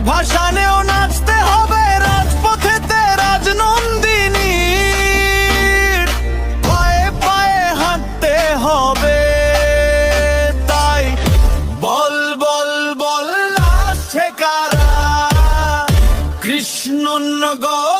ভাসানেও নাচতে হবে রাজপথেতে রাজনন্দিনী, পায়ে পায়ে হাঁটতে হবে। তাই বল বল বল নাচছে কারা, কৃষ্ণনগর